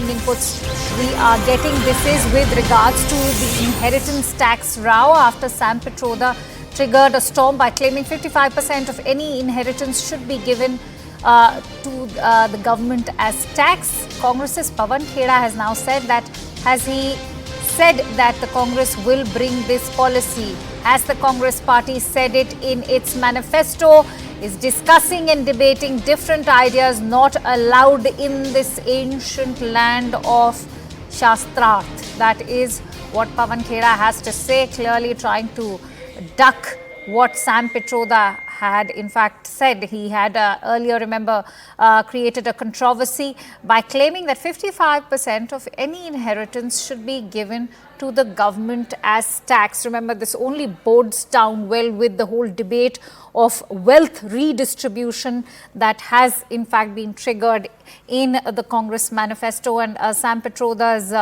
inputs we are getting. This is with regards to the inheritance tax row after Sam Pitroda triggered a storm by claiming 55% of any inheritance should be given to the government as tax. Congress's Pawan Khera has now said that, the Congress will bring this policy. Has the Congress party said it in its manifesto? Is discussing and debating different ideas not allowed in this ancient land of Shastrarth. That is what Pawan Khera has to say, clearly trying to duck what Sam Pitroda had in fact said. He had earlier, remember, created a controversy by claiming that 55% of any inheritance should be given to the government as tax. Remember, this only bodes down well with the whole debate of wealth redistribution that has in fact been triggered in the Congress manifesto, and Sam Pitroda's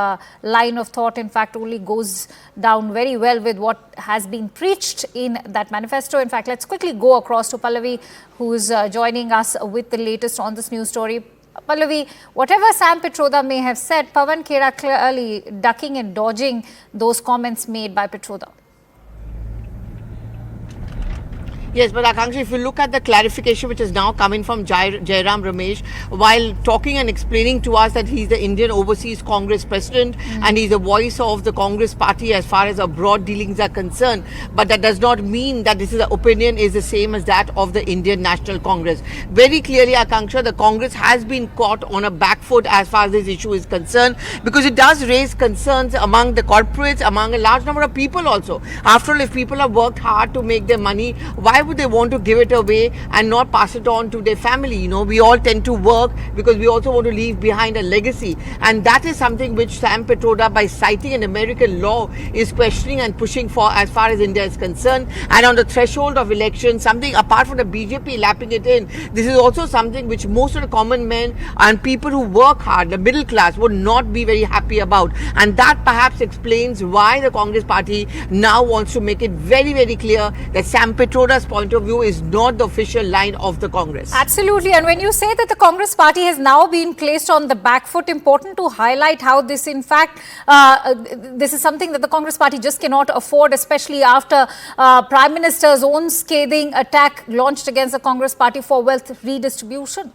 line of thought in fact only goes down very well with what has been preached in that manifesto. In fact, let's quickly go across to Pallavi, who is joining us with the latest on this news story. Pallavi, whatever Sam Pitroda may have said, Pawan Khera clearly ducking and dodging those comments made by Pitroda. Yes, but Akanksha, if you look at the clarification which is now coming from Jairam Ramesh, while talking and explaining to us that he's the Indian Overseas Congress President and he's the voice of the Congress party as far as abroad dealings are concerned, but that does not mean that this is the opinion is the same as that of the Indian National Congress. Very clearly, Akanksha, the Congress has been caught on a back foot as far as this issue is concerned, because it does raise concerns among the corporates, among a large number of people also. After all, if people have worked hard to make their money, why would they want to give it away and not pass it on to their family? You know, we all tend to work because we also want to leave behind a legacy, and that is something which Sam Pitroda, by citing an American law, is questioning and pushing for as far as India is concerned. And on the threshold of election, something apart from the BJP lapping it in, this is also something which most of the common men and people who work hard, the middle class, would not be very happy about, and that perhaps explains why the Congress party now wants to make it very, very clear that Sam Pitroda's point of view is not the official line of the Congress. Absolutely. And when you say that the Congress party has now been placed on the back foot, important to highlight how this in fact, this is something that the Congress party just cannot afford, especially after Prime Minister's own scathing attack launched against the Congress party for wealth redistribution.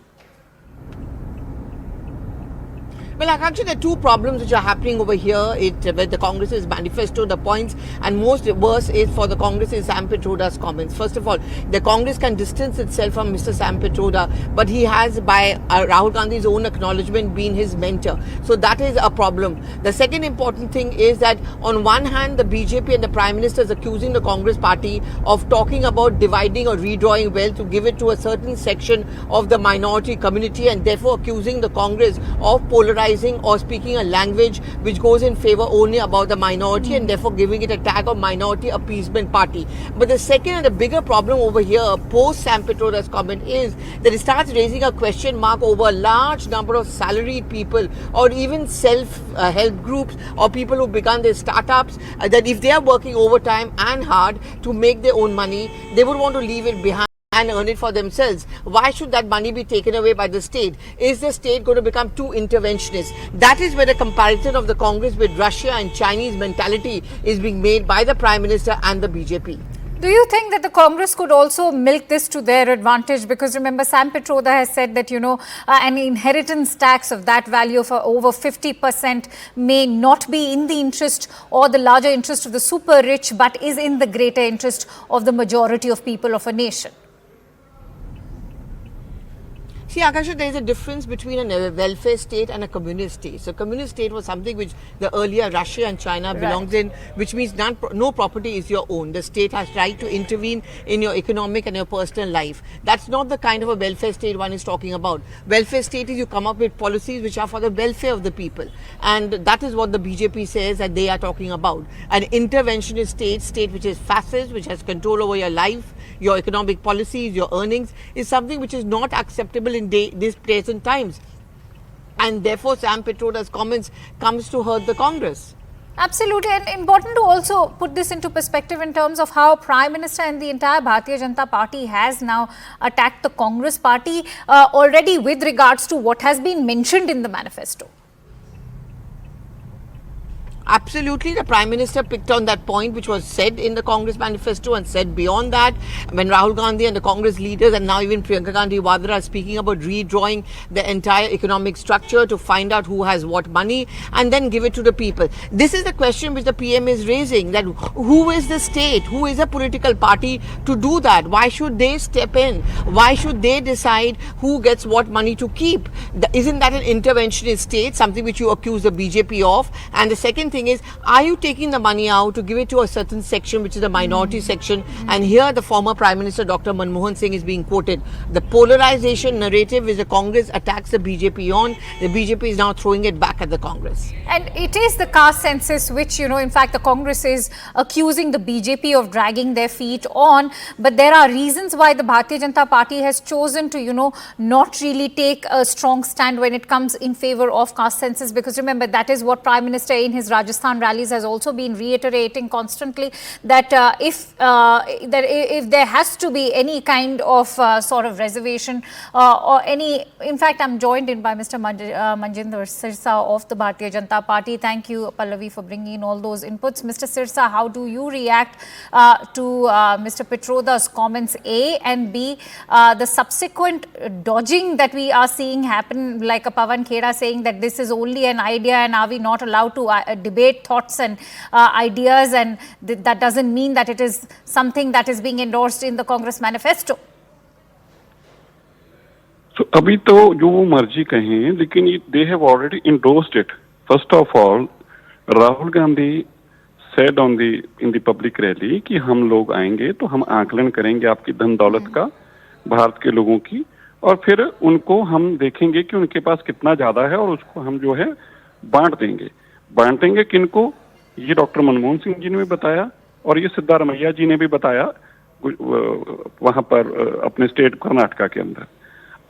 Well, Akanksha, there are two problems which are happening over here with the Congress's manifesto, the points, and most worse is for the Congress is Sam Pitroda's comments. First of all, the Congress can distance itself from Mr. Sam Pitroda, but he has, by Rahul Gandhi's own acknowledgement, been his mentor. So that is a problem. The second important thing is that on one hand, the BJP and the Prime Minister is accusing the Congress party of talking about dividing or redrawing wealth to give it to a certain section of the minority community, and therefore accusing the Congress of polarizing or speaking a language which goes in favor only about the minority, and therefore giving it a tag of minority appeasement party. But the second and the bigger problem over here, post Sam Pitroda's comment, is that it starts raising a question mark over a large number of salaried people, or even self-help groups, or people who begun their startups, that if they are working overtime and hard to make their own money, they would want to leave it behind and earn it for themselves. Why should that money be taken away by the state? Is the state going to become too interventionist? That is where the comparison of the Congress with Russia and Chinese mentality is being made by the Prime Minister and the BJP. Do you think that the Congress could also milk this to their advantage? Because remember, Sam Pitroda has said that, you know, an inheritance tax of that value of over 50% may not be in the interest or the larger interest of the super rich, but is in the greater interest of the majority of people of a nation. See, Akasha, there is a difference between a welfare state and a communist state. So, communist state was something which the earlier Russia and China belonged in, which means no property is your own. The state has right to intervene in your economic and your personal life. That's not the kind of a welfare state one is talking about. Welfare state is you come up with policies which are for the welfare of the people. And that is what the BJP says that they are talking about. An interventionist state which is fascist, which has control over your life, your economic policies, your earnings, is something which is not acceptable in these present times. And therefore, Sam Pitroda's comments comes to hurt the Congress. Absolutely, and important to also put this into perspective in terms of how Prime Minister and the entire Bharatiya Janata Party has now attacked the Congress party already with regards to what has been mentioned in the manifesto. Absolutely, the Prime Minister picked on that point which was said in the Congress manifesto and said beyond that when Rahul Gandhi and the Congress leaders and now even Priyanka Gandhi Vadra are speaking about redrawing the entire economic structure to find out who has what money and then give it to the people. This is the question which the PM is raising, that who is the state, who is a political party to do that? Why should they step in? Why should they decide who gets what money to keep? Isn't that an interventionist state, something which you accuse the BJP of? And the second thing is, are you taking the money out to give it to a certain section which is the minority section? And here the former Prime Minister Dr. Manmohan Singh is being quoted. The polarization narrative is the Congress attacks the BJP on, the BJP is now throwing it back at the Congress. And it is the caste census which, in fact, the Congress is accusing the BJP of dragging their feet on. But there are reasons why the Bharatiya Janata Party has chosen to, not really take a strong stand when it comes in favor of caste census. Because remember, that is what Prime Minister in his Rajasthan rallies has also been reiterating constantly, that if there has to be any kind of sort of reservation or any, in fact, I'm joined in by Mr. Manjinder Sirsa of the Bharatiya Janata Party. Thank you, Pallavi, for bringing in all those inputs. Mr. Sirsa, how do you react to Mr. Pitroda's comments, A, and B, the subsequent dodging that we are seeing happen, like a Pawan Khera saying that this is only an idea and are we not allowed to debate thoughts and ideas, and that doesn't mean that it is something that is being endorsed in the Congress manifesto? So अभी तो जो वो मर्जी कहें, लेकिन they have already endorsed it. First of all, Rahul Gandhi said in the public rally कि हम लोग आएंगे तो हम आकलन करेंगे आपकी धन दौलत का, भारत के लोगों की, और फिर उनको हम देखेंगे कि उनके पास कितना ज्यादा है और उसको हम जो है बांटेंगे किनको? ये डॉक्टर मनमोहन सिंह जी ने भी बताया और ये सिद्धारमैया जी ने भी बताया वहां पर अपने स्टेट कर्नाटका के अंदर।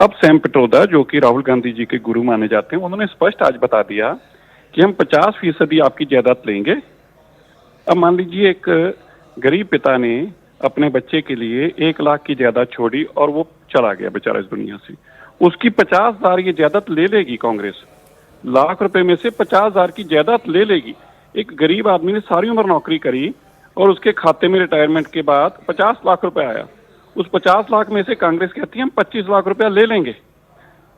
अब सैम पिट्रोदा, जो कि राहुल गांधी जी के गुरु माने जाते हैं, उन्होंने स्पष्ट आज बता दिया कि हम 50% आपकी जायदाद लेंगे। अब मान लीजिए एक गरीब पिता ने अपने बच्चे के लिए 1 लाख की जायदाद छोड़ी और वो चला गया बेचारा इस दुनिया से, उसकी 50,000 ये जायदाद ले लेगी कांग्रेस। लाख रुपए में से 50,000 की जायदाद ले लेगी। एक गरीब आदमी ने सारी उम्र नौकरी करी और उसके खाते में रिटायरमेंट के बाद 50 लाख रुपए आया। उस 50 लाख में से कांग्रेस कहती है हम 25 लाख रुपया ले लेंगे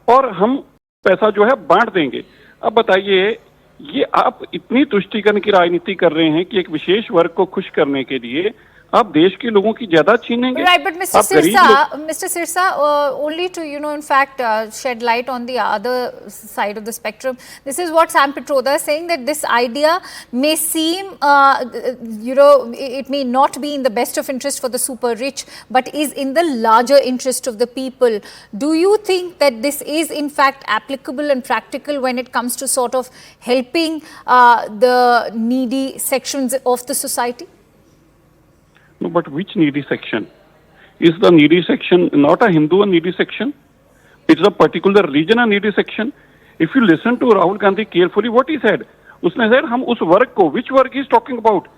और हम पैसा जो है बांट देंगे। अब बताइए, ये आप इतनी तुष्टीकरण की राजनीति कर रहे हैं कि एक विशेष वर्ग को खुश करने के लिए आप देश के लोगों की जायदाद छीनेंगे। Right, but Mr. Sirsa, only to in fact shed light on the other side of the spectrum. This is what Sam Pitroda is saying, that this idea may seem, it may not be in the best of interest for the super rich, but is in the larger interest of the people. Do you think that this is in fact applicable and practical when it comes to sort of helping the needy sections of the society? No, but which needy section? Is the needy section not a Hindu needy section? It's a particular religion a needy section. If you listen to Rahul Gandhi carefully, what he said? उसने said हम उस वर्ग को, which वर्ग he is talking about?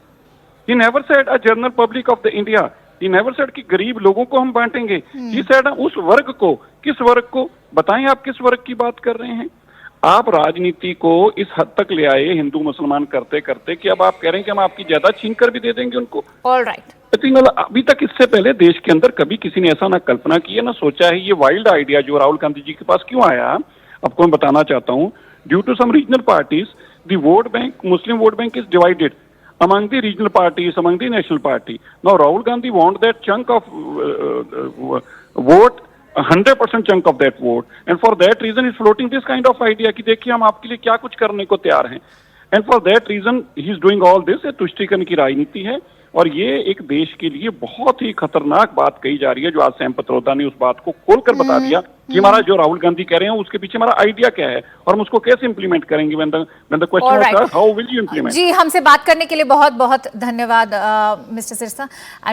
He never said a general public of the India. He never said कि गरीब लोगों को हम बांटेंगे. He said हम उस वर्ग को, किस वर्ग को? बताएं आप किस वर्ग की बात कर रहे हैं? आप राजनीति को इस हद तक ले आए हिंदू मुसलमान करते करते कि अब आप कह रहे हैं कि हम आपकी जायदाद छीन कर भी दे देंगे उनको। All right. अभी तक इससे पहले देश के अंदर कभी किसी ने ऐसा ना कल्पना की है ना सोचा है। ये वाइल्ड आइडिया जो राहुल गांधी जी के पास क्यों आया, आपको मैं बताना चाहता हूँ। Due to some regional parties, the vote bank, Muslim vote bank is divided among the regional parties, among the national party. Now Rahul Gandhi want that chunk of vote, 100% chunk of that vote, and for that reason is floating this kind of idea कि देखिए हम आपके लिए क्या कुछ करने को तैयार हैं, and for that reason he is doing all this। तुष्टीकरण की राजनीति है और ये एक देश के लिए बहुत ही खतरनाक बात कही जा रही है, जो आज सैम पित्रोदा ने उस बात को खोलकर बता दिया कि हमारा जो राहुल गांधी कह रहे हैं उसके पीछे हमारा आइडिया क्या है और हम उसको कैसे इंप्लीमेंट करेंगे। when the question was asked, how will you implement? जी, हमसे बात करने के लिए बहुत बहुत धन्यवाद मिस्टर सिरसा।